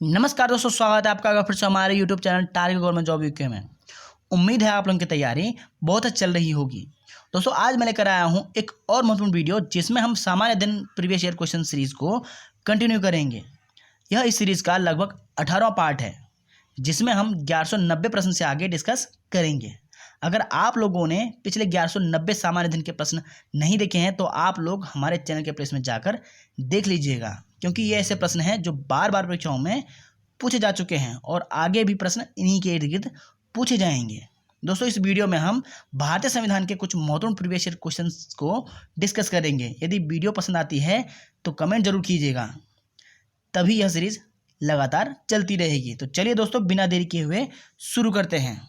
नमस्कार दोस्तों, स्वागत है आपका अगर फिर से हमारे YouTube channel target government job UK में। उम्मीद है आप लोगों की तैयारी बहुत अच्छी चल रही होगी। दोस्तों आज मैं लेकर आया हूं एक और महत्वपूर्ण वीडियो जिसमें हम सामान्य दिन प्रीवियस ईयर क्वेश्चन सीरीज को कंटिन्यू करेंगे। यह इस सीरीज का लगभग 18वां पार्ट है जिसमें हम 1190 प्रश्न से आगे डिस्कस करेंगे। अगर आप लोगों ने पिछले 1190 सामान्य दिन के प्रश्न नहीं देखे हैं तो आप लोग हमारे चैनल के प्लेलिस्ट में जाकर देख लीजिएगा, क्योंकि ये ऐसे प्रश्न हैं जो बार बार परीक्षाओं में पूछे जा चुके हैं और आगे भी प्रश्न इन्हीं के इर्द गिर्द पूछे जाएंगे। दोस्तों इस वीडियो में हम भारतीय संविधान के कुछ महत्वपूर्ण प्रीवियस ईयर क्वेश्चन को डिस्कस करेंगे। यदि वीडियो पसंद आती है तो कमेंट जरूर कीजिएगा, तभी यह सीरीज लगातार चलती रहेगी। तो चलिए दोस्तों बिना देरी किए हुए शुरू करते हैं।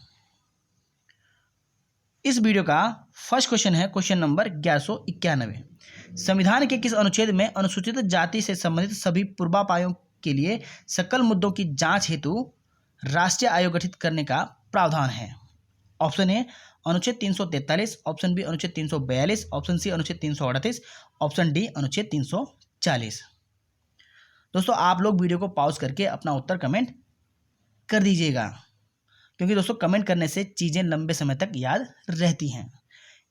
इस वीडियो का फर्स्ट क्वेश्चन है क्वेश्चन नंबर 1191। संविधान के किस अनुच्छेद में अनुसूचित जाति से संबंधित सभी पूर्वापायों के लिए सकल मुद्दों की जांच हेतु राष्ट्रीय आयोग गठित करने का प्रावधान है? ऑप्शन ए अनुच्छेद 343, ऑप्शन बी अनुच्छेद 342, ऑप्शन सी अनुच्छेद 338, ऑप्शन डी अनुच्छेद 340। दोस्तों आप लोग वीडियो को पॉज करके अपना उत्तर कमेंट कर दीजिएगा, क्योंकि दोस्तों कमेंट करने से चीज़ें लंबे समय तक याद रहती हैं।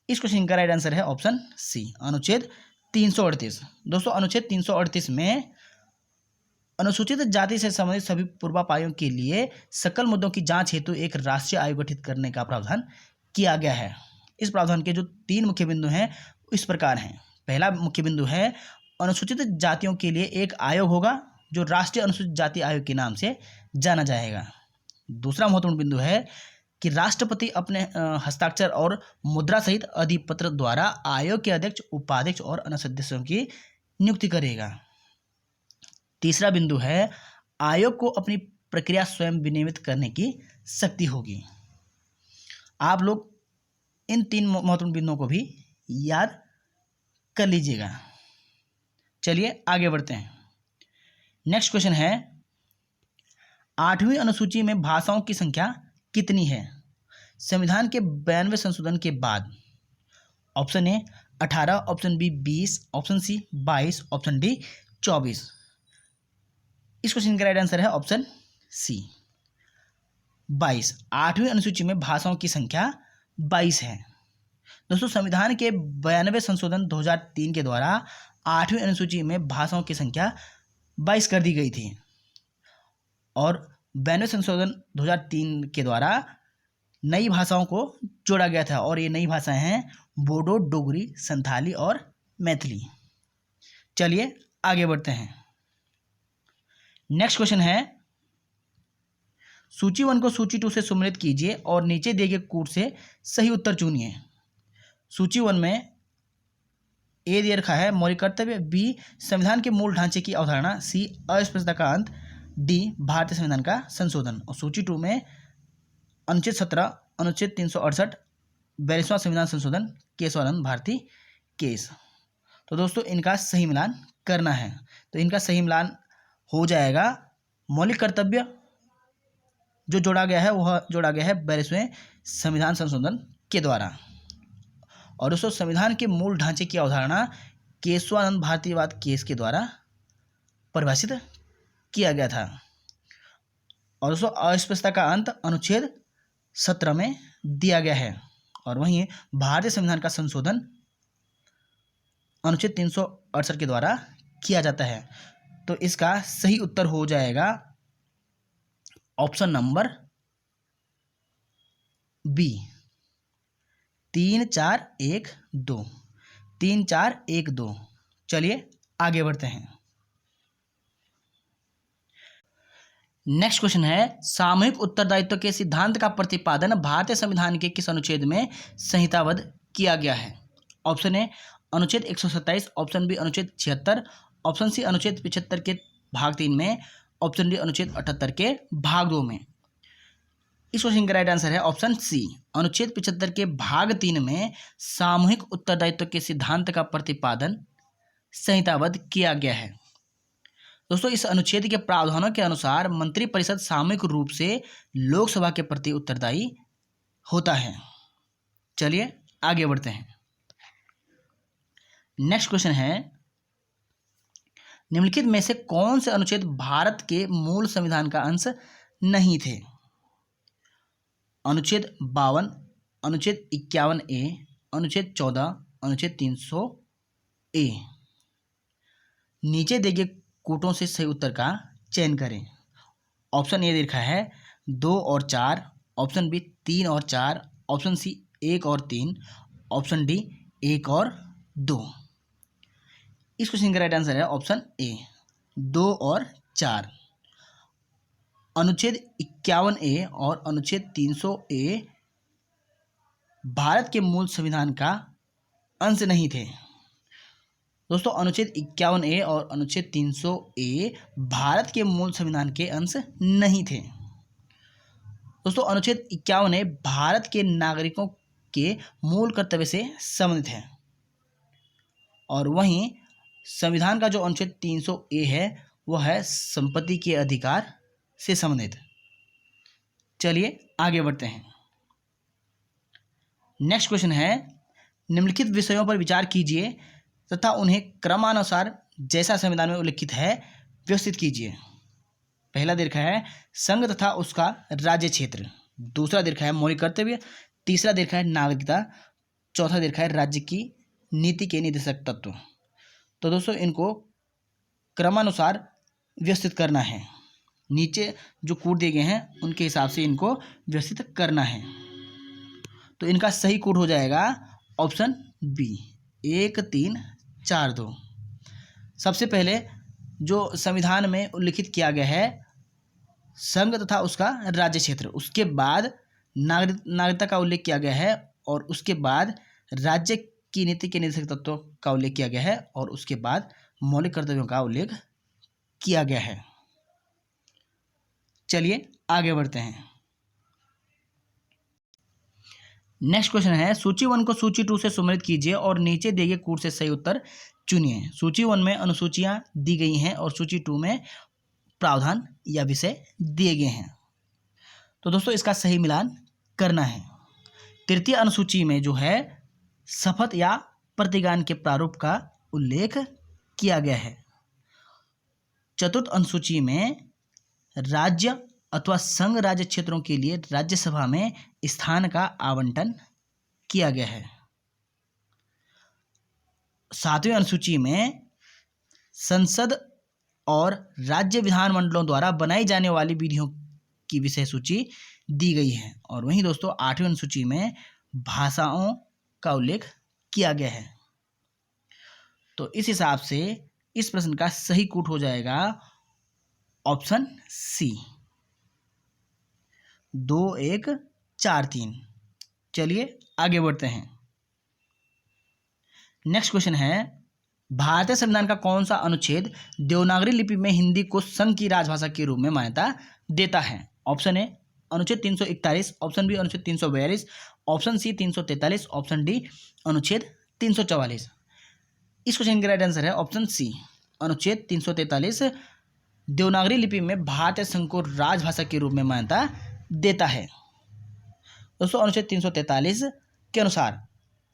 इस क्वेश्चन का राइट आंसर है ऑप्शन सी अनुच्छेद 338। दोस्तों अनुच्छेद 338 में अनुसूचित जाति से संबंधित सभी पूर्वापायों के लिए सकल मुद्दों की जांच हेतु एक राष्ट्रीय आयोग गठित करने का प्रावधान किया गया है। इस प्रावधान के जो 3 मुख्य बिंदु हैं इस प्रकार हैं। पहला मुख्य बिंदु है अनुसूचित जातियों के लिए एक आयोग होगा जो राष्ट्रीय अनुसूचित जाति आयोग के नाम से जाना जाएगा। दूसरा महत्वपूर्ण बिंदु है कि राष्ट्रपति अपने हस्ताक्षर और मुद्रा सहित अधिपत्र द्वारा आयोग के अध्यक्ष, उपाध्यक्ष और अन्य सदस्यों की नियुक्ति करेगा। तीसरा बिंदु है आयोग को अपनी प्रक्रिया स्वयं विनियमित करने की शक्ति होगी। आप लोग इन 3 महत्वपूर्ण बिंदुओं को भी याद कर लीजिएगा। चलिए आगे बढ़ते हैं। नेक्स्ट क्वेश्चन है 8वीं अनुसूची में भाषाओं की संख्या कितनी है संविधान के 92वें संशोधन के बाद? Option A 18, option B 20, option C 22, option D 24। इस क्वेश्चन का राइट आंसर है ऑप्शन सी 22। 8वीं अनुसूची में भाषाओं की संख्या 22 है। दोस्तों संविधान के 92वें संशोधन 2003 के द्वारा 8वीं अनुसूची में भाषाओं की संख्या 22 कर दी गई थी और 92वें संशोधन 2003 के द्वारा नई भाषाओं को जोड़ा गया था और ये नई भाषाएं हैं बोडो, डोगरी, संथाली और मैथिली। चलिए आगे बढ़ते हैं। नेक्स्ट क्वेश्चन है सूची 1 को सूची 2 से सम्मिलित कीजिए और नीचे दिए गए कूट से सही उत्तर चुनिए। सूची 1 में ए दिया रखा है मौलिक कर्तव्य, बी संविधान के मूल ढांचे की अवधारणा, सी अस्पृश्यता का अंत, डी भारतीय संविधान का संशोधन। और सूची 2 में अनुच्छेद 17, अनुच्छेद 368, 42वां संविधान संशोधन, केशवानंद भारती केस। तो दोस्तों इनका सही मिलान करना है। तो इनका सही मिलान हो जाएगा मौलिक कर्तव्य जो जोड़ा गया है वह जोड़ा गया है 42वें संविधान संशोधन के द्वारा। और दोस्तों संविधान के मूल ढांचे की अवधारणा केशवानंद भारतीवाद केस के द्वारा परिभाषित किया गया था। और दोस्तों अस्पृश्यता का अंत अनुच्छेद 17 में दिया गया है और वहीं भारतीय संविधान का संशोधन अनुच्छेद 368 के द्वारा किया जाता है। तो इसका सही उत्तर हो जाएगा ऑप्शन नंबर बी 3 4 1 2 3 4 1 2। चलिए आगे बढ़ते हैं। नेक्स्ट क्वेश्चन है सामूहिक उत्तरदायित्व के सिद्धांत का प्रतिपादन भारतीय संविधान के किस अनुच्छेद में संहिताबद्ध किया गया है? ऑप्शन ए अनुच्छेद 127, ऑप्शन बी अनुच्छेद 76, ऑप्शन सी अनुच्छेद 75 के भाग 3 में, ऑप्शन डी अनुच्छेद 78 के भाग 2 में। इस क्वेश्चन का राइट आंसर है ऑप्शन सी अनुच्छेद 75 के भाग 3 में सामूहिक उत्तरदायित्व के सिद्धांत का प्रतिपादन संहिताबद्ध किया गया है। दोस्तों इस अनुच्छेद के प्रावधानों के अनुसार मंत्रिपरिषद सामूहिक रूप से लोकसभा के प्रति उत्तरदायी होता है। चलिए आगे बढ़ते हैं। नेक्स्ट क्वेश्चन है निम्नलिखित में से कौन से अनुच्छेद भारत के मूल संविधान का अंश नहीं थे? अनुच्छेद 52, अनुच्छेद 51A, अनुच्छेद 14, अनुच्छेद 300A। नीचे दिए गए कूटों से सही उत्तर का चयन करें। ऑप्शन ए दे रखा है 2 और 4, ऑप्शन बी 3 और 4, ऑप्शन सी 1 और 3, ऑप्शन डी 1 और 2। इस क्वेश्चन का राइट आंसर है ऑप्शन ए 2 और 4। अनुच्छेद 51A और अनुच्छेद 300A भारत के मूल संविधान का अंश नहीं थे। दोस्तों अनुच्छेद 51A और अनुच्छेद 300A भारत के मूल संविधान के अंश नहीं थे। दोस्तों अनुच्छेद 51A भारत के नागरिकों के मूल कर्तव्य से संबंधित है और वहीं संविधान का जो अनुच्छेद 300A है वह है संपत्ति के अधिकार से संबंधित। चलिए आगे बढ़ते हैं। नेक्स्ट क्वेश्चन है निम्नलिखित विषयों पर विचार कीजिए तथा उन्हें क्रमानुसार जैसा संविधान में उल्लिखित है व्यवस्थित कीजिए। पहला दे रखा है संघ तथा उसका राज्य क्षेत्र, दूसरा दे रखा है मौलिक कर्तव्य, तीसरा दे रखा है नागरिकता, चौथा दे रखा है राज्य की नीति के निर्देशक तत्व। तो दोस्तों इनको क्रमानुसार व्यवस्थित करना है। नीचे जो कोड दिए गए हैं उनके हिसाब से इनको व्यवस्थित करना है। तो इनका सही कोड हो जाएगा ऑप्शन बी 1 3 4 2। सबसे पहले जो संविधान में उल्लिखित किया गया है संघ तथा उसका राज्य क्षेत्र, उसके बाद नागरिकता का उल्लेख किया गया है और उसके बाद राज्य की नीति के निर्देशक तत्वों का उल्लेख किया गया है और उसके बाद मौलिक कर्तव्यों का उल्लेख किया गया है। चलिए आगे बढ़ते हैं। नेक्स्ट क्वेश्चन है सूची 1 को सूची 2 से सम्मिलित कीजिए और नीचे दिए गए कोड से सही उत्तर चुनिए। सूची 1 में अनुसूचियां दी गई हैं और सूची 2 में प्रावधान या विषय दिए गए हैं। तो दोस्तों इसका सही मिलान करना है। तृतीय अनुसूची में जो है शपथ या प्रतिज्ञान के प्रारूप का उल्लेख किया गया है। चतुर्थ अनुसूची में राज्य अथवा संघ राज्य क्षेत्रों के लिए राज्यसभा में स्थान का आवंटन किया गया है। सातवें अनुसूची में संसद और राज्य विधानमंडलों द्वारा बनाई जाने वाली विधियों की विषय सूची दी गई है और वहीं दोस्तों आठवीं अनुसूची में भाषाओं का उल्लेख किया गया है। तो इस हिसाब से इस प्रश्न का सही कोड हो जाएगा ऑप्शन सी 2 1 4 3। चलिए आगे बढ़ते हैं। नेक्स्ट क्वेश्चन है भारतीय संविधान का कौन सा अनुच्छेद देवनागरी लिपि में हिंदी को संघ की राजभाषा के रूप में मान्यता देता है? ऑप्शन ए अनुच्छेद 341, ऑप्शन बी अनुच्छेद 342, ऑप्शन सी 343, ऑप्शन डी अनुच्छेद 344। इस क्वेश्चन का राइट आंसर है ऑप्शन सी अनुच्छेद 343 देवनागरी लिपि में भारतीय संघ को राजभाषा के रूप में मान्यता देता है। दोस्तों अनुच्छेद 343 के अनुसार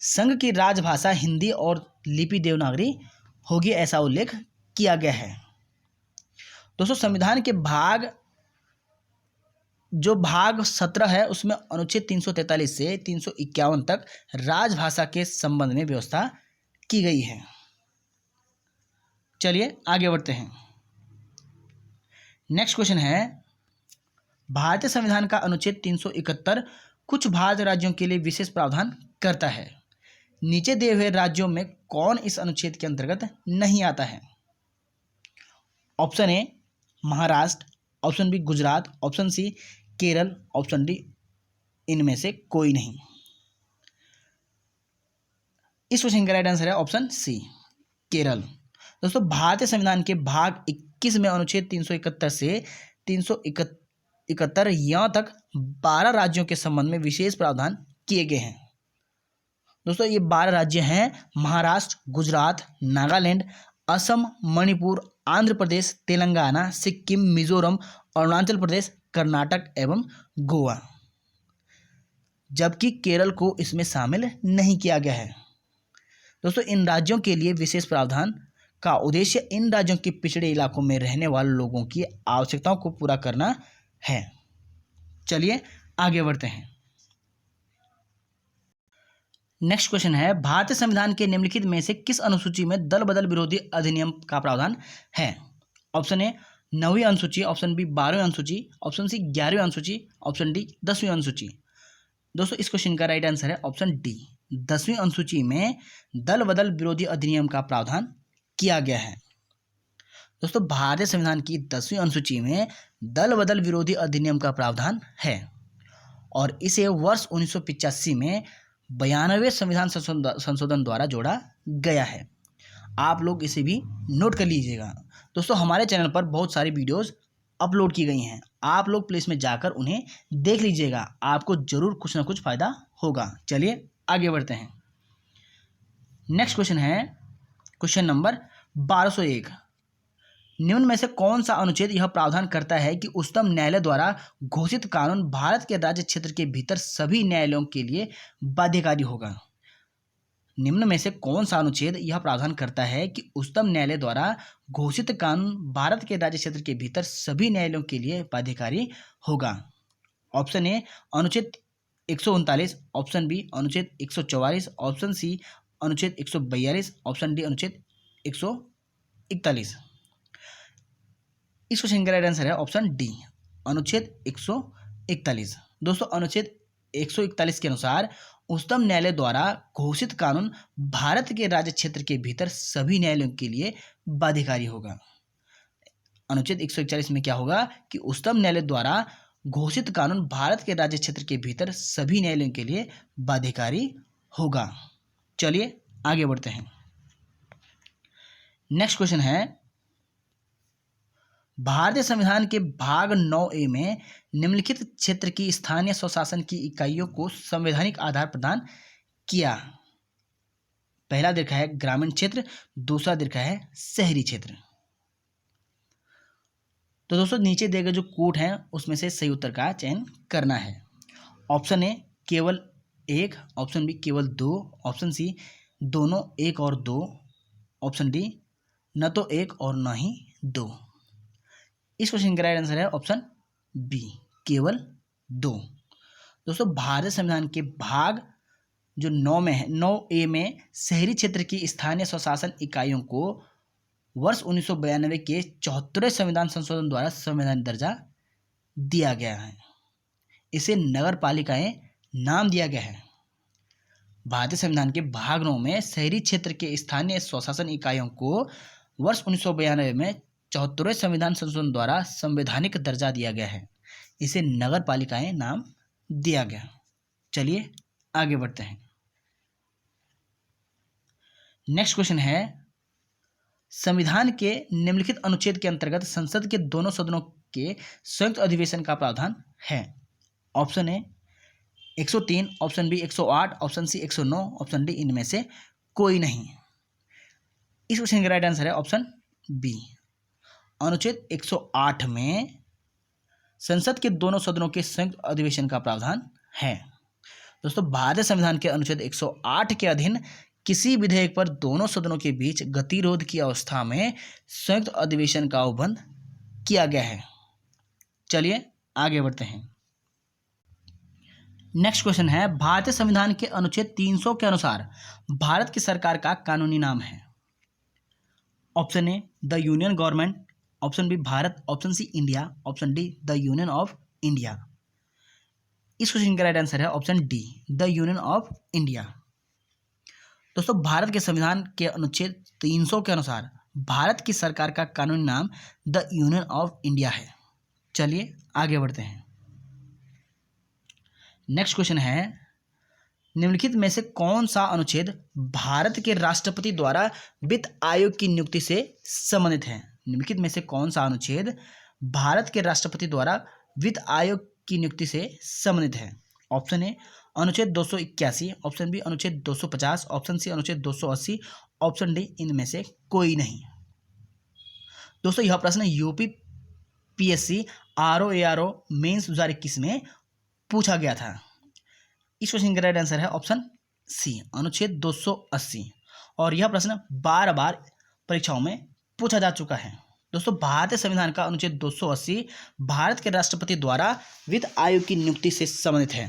संघ की राजभाषा हिंदी और लिपि देवनागरी होगी, ऐसा उल्लेख किया गया है। दोस्तों संविधान के भाग 17 है उसमें अनुच्छेद 343 से 351 तक राजभाषा के संबंध में व्यवस्था की गई है। चलिए आगे बढ़ते हैं। नेक्स्ट क्वेश्चन है भारतीय संविधान का अनुच्छेद 371 कुछ भारतीय राज्यों के लिए विशेष प्रावधान करता है। नीचे दिए हुए राज्यों में कौन इस अनुच्छेद के अंतर्गत नहीं आता है? Option A Maharashtra, option B Gujarat, option C Kerala, option D इनमें से कोई नहीं। इस क्वेश्चन का राइट आंसर है ऑप्शन सी केरल। दोस्तों भारतीय संविधान के भाग 21 में अनुच्छेद 371 से 371 यहाँ तक 12 राज्यों के संबंध में विशेष प्रावधान किए गए हैं। दोस्तों ये 12 राज्य हैं महाराष्ट्र, गुजरात, नागालैंड, असम, मणिपुर, आंध्र प्रदेश, तेलंगाना, सिक्किम, मिजोरम, अरुणाचल प्रदेश, कर्नाटक एवं गोवा, जबकि केरल को इसमें शामिल नहीं किया गया है। दोस्तों इन राज्यों के लिए विशेष प्रावधान का उद्देश्य इन राज्यों के पिछड़े इलाकों में रहने वाले लोगों की आवश्यकताओं को पूरा करना है। चलिए आगे बढ़ते हैं। नेक्स्ट क्वेश्चन है, भारतीय संविधान के निम्नलिखित में से किस अनुसूची में दल बदल विरोधी अधिनियम का प्रावधान है? ऑप्शन ए 9वीं अनुसूची, ऑप्शन बी 12वीं अनुसूची, ऑप्शन सी 11वीं अनुसूची, ऑप्शन डी 10वीं अनुसूची। दोस्तों इस क्वेश्चन का राइट आंसर है ऑप्शन डी, 10वीं अनुसूची में दल बदल विरोधी अधिनियम का प्रावधान किया गया है। दोस्तों भारतीय संविधान की 10वीं अनुसूची में दल बदल विरोधी अधिनियम का प्रावधान है और इसे वर्ष 1985 में 92वें संविधान संशोधन द्वारा जोड़ा गया है। आप लोग इसे भी नोट कर लीजिएगा। दोस्तों हमारे चैनल पर बहुत सारी वीडियोस अपलोड की गई हैं, आप लोग प्लीज़ में जाकर उन्हें देख लीजिएगा, आपको जरूर कुछ ना कुछ फ़ायदा होगा। चलिए आगे बढ़ते हैं। नेक्स्ट क्वेश्चन है क्वेश्चन नंबर 1201। निम्न में से कौन सा अनुच्छेद यह प्रावधान करता है कि उच्चतम न्यायालय द्वारा घोषित कानून भारत के राज्य क्षेत्र के भीतर सभी न्यायालयों के लिए बाध्यकारी होगा? निम्न में से कौन सा अनुच्छेद यह प्रावधान करता है कि उच्चतम न्यायालय द्वारा घोषित कानून भारत के राज्य क्षेत्र के भीतर सभी न्यायालयों के लिए बाध्यकारी होगा? ऑप्शन ए अनुच्छेद 139, ऑप्शन बी अनुच्छेद 144, ऑप्शन सी अनुच्छेद 142, ऑप्शन डी अनुच्छेद 141। इस क्वेश्चन का राइट आंसर है ऑप्शन डी, अनुच्छेद 141। दोस्तों अनुच्छेद 141 के अनुसार उच्चतम न्यायालय द्वारा घोषित कानून भारत के राज्य क्षेत्र के भीतर सभी न्यायालयों के लिए बाध्यकारी होगा। अनुच्छेद 141 में क्या होगा कि उच्चतम न्यायालय द्वारा घोषित कानून भारत के राज्य क्षेत्र के भीतर सभी न्यायालयों के लिए बाध्यकारी होगा। चलिए आगे बढ़ते हैं। नेक्स्ट क्वेश्चन है, भारतीय संविधान के भाग 9A में निम्नलिखित क्षेत्र की स्थानीय स्वशासन की इकाइयों को संवैधानिक आधार प्रदान किया। पहला दीर्घ है ग्रामीण क्षेत्र, दूसरा दीर्घ है शहरी क्षेत्र। तो दोस्तों नीचे दिए गए जो कोड हैं उसमें से सही उत्तर का चयन करना है। ऑप्शन ए केवल 1, ऑप्शन बी केवल 2, ऑप्शन सी दोनों 1 और 2, ऑप्शन डी न तो 1 और न ही 2। इस क्वेश्चन का राइट आंसर है ऑप्शन बी, केवल 2। दोस्तों भारतीय संविधान के भाग जो 9 में है, 9A में शहरी क्षेत्र की स्थानीय स्वशासन इकाइयों को वर्ष 1992 के 74वें संविधान संशोधन द्वारा संवैधानिक दर्जा दिया गया है। इसे नगर पालिकाएं नाम दिया गया है। भारतीय संविधान के भाग 9 में शहरी क्षेत्र के स्थानीय स्वशासन इकाइयों को वर्ष 1992 में 74वें संविधान संशोधन द्वारा संवैधानिक दर्जा दिया गया है। इसे नगर पालिकाएं नाम दिया गया। चलिए आगे बढ़ते हैं। नेक्स्ट क्वेश्चन है, संविधान के निम्नलिखित अनुच्छेद के अंतर्गत संसद के दोनों सदनों के संयुक्त अधिवेशन का प्रावधान है। Option A 103, option B 108, option C 109, option D इनमें से कोई नहीं। इस क्वेश्चन का राइट आंसर है ऑप्शन बी, अनुच्छेद 108 में संसद के दोनों सदनों के संयुक्त अधिवेशन का प्रावधान है। दोस्तों भारतीय संविधान के अनुच्छेद 108 के अधीन किसी विधेयक पर दोनों सदनों के बीच गतिरोध की अवस्था में संयुक्त अधिवेशन का उपबंध किया गया है। चलिए आगे बढ़ते हैं। नेक्स्ट क्वेश्चन है, भारतीय संविधान के अनुच्छेद 300 के अनुसार भारत की सरकार का कानूनी नाम है। Option A the Union government, option B Bharat, option C India, option D the Union of India. इस क्वेश्चन का राइट आंसर है option D, the Union of India. दोस्तों भारत के संविधान के अनुच्छेद 300 के अनुसार भारत की सरकार का कानूनी नाम द यूनियन ऑफ इंडिया है। चलिए आगे बढ़ते हैं। नेक्स्ट क्वेश्चन है, निम्नलिखित में से कौन सा अनुच्छेद भारत के राष्ट्रपति द्वारा वित्त आयोग की नियुक्ति से संबंधित है? निम्नलिखित में से कौन सा अनुच्छेद भारत के राष्ट्रपति द्वारा वित्त आयोग की नियुक्ति से संबंधित है? ऑप्शन ए अनुच्छेद 281, ऑप्शन बी अनुच्छेद 250, ऑप्शन सी अनुच्छेद 280, ऑप्शन डी इनमें से कोई नहीं। दोस्तों यह प्रश्न UPPSC ROARO मेंस 2021 में पूछा गया था। इस क्वेश्चन का राइट आंसर है ऑप्शन सी, अनुच्छेद 280। और यह प्रश्न बार बार परीक्षाओं में पूछा जा चुका है। दोस्तों, भारतीय संविधान का अनुच्छेद 280 भारत के राष्ट्रपति द्वारा वित्त आयोग की नियुक्ति से संबंधित है।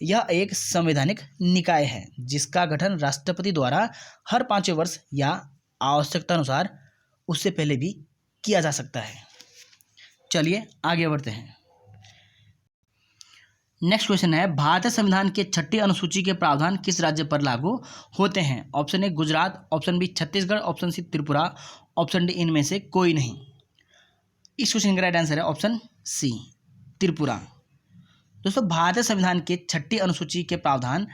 यह एक संवैधानिक निकाय है जिसका गठन राष्ट्रपति द्वारा हर 5 वर्ष या आवश्यकता अनुसार उससे पहले भी किया जा सकता है। चलिए आगे बढ़ते हैं। नेक्स्ट क्वेश्चन है, भारतीय संविधान के 6ठी अनुसूची के प्रावधान किस राज्य पर लागू होते हैं? Option A Gujarat, option B Chhattisgarh, option C Tripura, option D इनमें से कोई नहीं। इस क्वेश्चन का राइट आंसर है ऑप्शन सी, त्रिपुरा। दोस्तों, भारतीय संविधान के 6ठी अनुसूची के प्रावधान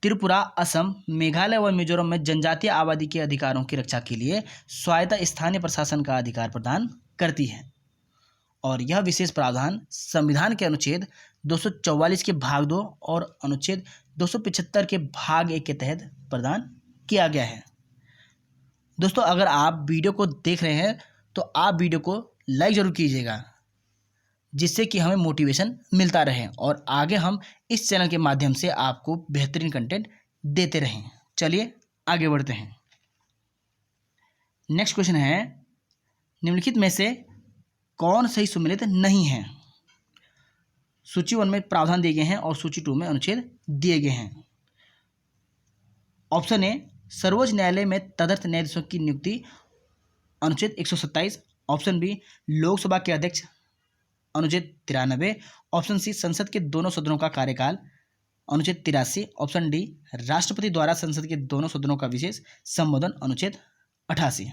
त्रिपुरा, असम, मेघालय व मिजोरम में जनजातीय आबादी के अधिकारों की रक्षा के लिए स्वायत्त स्थानीय प्रशासन का अधिकार प्रदान करती है और यह विशेष प्रावधान संविधान के अनुच्छेद 244 के भाग 2 और अनुच्छेद 275 के भाग 1 के तहत प्रदान किया गया है। दोस्तों, अगर आप वीडियो को देख रहे हैं तो आप वीडियो को लाइक ज़रूर कीजिएगा जिससे कि हमें मोटिवेशन मिलता रहे और आगे हम इस चैनल के माध्यम से आपको बेहतरीन कंटेंट देते रहें। चलिए आगे बढ़ते हैं। नेक्स्ट क्वेश्चन है, निम्नलिखित में से कौन सही सुमेलित नहीं है? सूची 1 में प्रावधान दिए गए हैं और सूची 2 में अनुच्छेद दिए गए हैं। ऑप्शन ए सर्वोच्च न्यायालय में तदर्थ न्यायाधीशों की नियुक्ति, अनुच्छेद 127। ऑप्शन बी लोकसभा के अध्यक्ष, अनुच्छेद 93। ऑप्शन सी संसद के दोनों सदनों का कार्यकाल, अनुच्छेद 83। ऑप्शन डी राष्ट्रपति द्वारा संसद के दोनों सदनों का विशेष संबोधन, अनुच्छेद 88।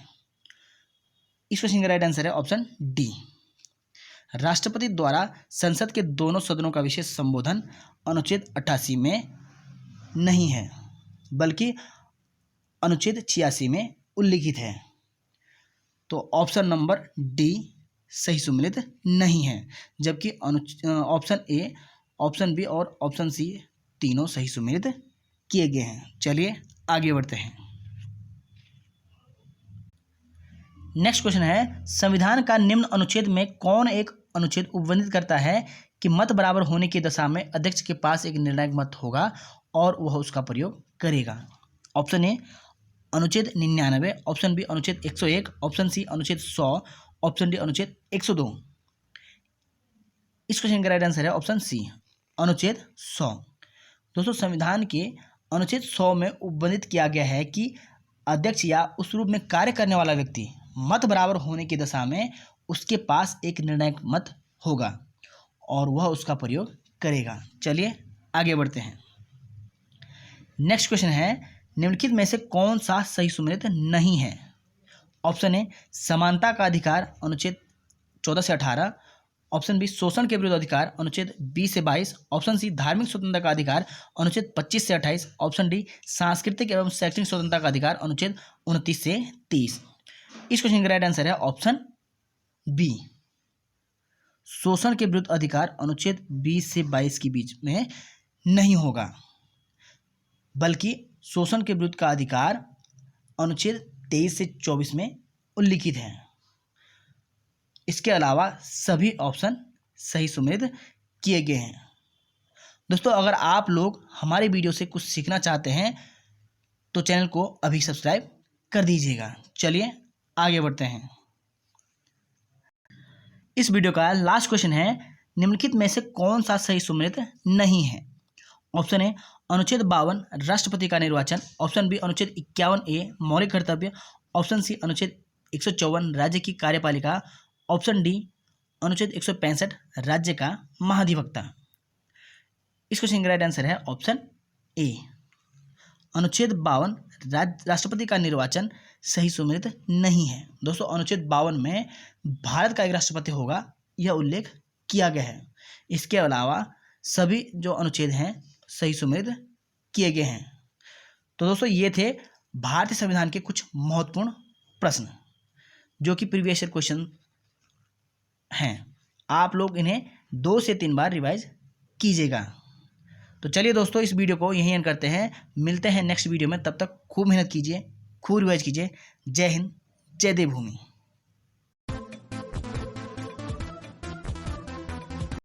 इस क्वेश्चन का राइट आंसर है ऑप्शन डी, राष्ट्रपति द्वारा संसद के दोनों सदनों का विशेष संबोधन अनुच्छेद 88 में नहीं है बल्कि अनुच्छेद 86 में उल्लिखित है। तो ऑप्शन नंबर डी सही सुमेलित नहीं है, जबकि ऑप्शन ए, ऑप्शन बी और ऑप्शन सी तीनों सही सुमेलित किए गए हैं। चलिए आगे बढ़ते हैं। नेक्स्ट क्वेश्चन है, संविधान का निम्न अनुच्छेद में कौन एक अनुच्छेद उपबंधित करता है कि मत बराबर होने की दशा में अध्यक्ष के पास एक निर्णायक मत होगा और वह उसका प्रयोग करेगा? ऑप्शन ए अनुच्छेद 99, ऑप्शन बी अनुच्छेद 101, ऑप्शन सी अनुच्छेद 100, ऑप्शन डी अनुच्छेद 102। इस क्वेश्चन का राइट आंसर है ऑप्शन सी, अनुच्छेद 100। दोस्तों, संविधान के अनुच्छेद 100 में उपबंधित किया गया है कि अध्यक्ष या उस रूप में कार्य करने वाला व्यक्ति मत बराबर होने की दशा में उसके पास एक निर्णायक मत होगा और वह उसका प्रयोग करेगा। चलिए आगे बढ़ते हैं। नेक्स्ट क्वेश्चन है, निम्नलिखित में से कौन सा सही सुमेलित नहीं है? ऑप्शन ए समानता का अधिकार, अनुच्छेद 14 से 18। ऑप्शन बी शोषण के विरुद्ध अधिकार, अनुच्छेद 20 से 22। ऑप्शन सी धार्मिक स्वतंत्रता का अधिकार, अनुच्छेद 25 से 28। ऑप्शन डी सांस्कृतिक एवं शैक्षणिक स्वतंत्रता का अधिकार, अनुच्छेद 29 से 30। इस क्वेश्चन का राइट आंसर है ऑप्शन बी, शोषण के विरुद्ध अधिकार अनुच्छेद 20 से 22 के बीच में नहीं होगा बल्कि शोषण के विरुद्ध का अधिकार अनुच्छेद 23 से 24 में उल्लिखित है। इसके अलावा सभी ऑप्शन सही सुमेलित किए गए हैं। दोस्तों, अगर आप लोग हमारे वीडियो से कुछ सीखना चाहते हैं तो चैनल को अभी सब्सक्राइब कर दीजिएगा। चलिए आगे बढ़ते हैं। इस वीडियो का लास्ट क्वेश्चन है, निम्नलिखित में से कौन सा सही सुमेलित नहीं है? ऑप्शन ए अनुच्छेद 52 राष्ट्रपति का निर्वाचन। ऑप्शन बी अनुच्छेद 51A मौलिक कर्तव्य। ऑप्शन सी अनुच्छेद 154 राज्य की कार्यपालिका। ऑप्शन डी अनुच्छेद 165 राज्य का महाधिवक्ता। इस क्वेश्चन का राइट आंसर है ऑप्शन ए, अनुच्छेद 52 राष्ट्रपति का निर्वाचन सही सुमेलित नहीं है। दोस्तों, अनुच्छेद 52 में भारत का एक राष्ट्रपति होगा यह उल्लेख किया गया है। इसके अलावा सभी जो अनुच्छेद हैं सही सुमेलित किए गए हैं। तो दोस्तों, ये थे भारतीय संविधान के कुछ महत्वपूर्ण प्रश्न जो कि प्रीवियस ईयर क्वेश्चन हैं। आप लोग इन्हें 2 से 3 बार रिवाइज कीजिएगा। तो चलिए दोस्तों, इस वीडियो को यहीं एंड करते हैं। मिलते हैं नेक्स्ट वीडियो में। तब तक खूब मेहनत कीजिए, खूब रिवाइज कीजिए। जय हिंद, जय देवभूमि।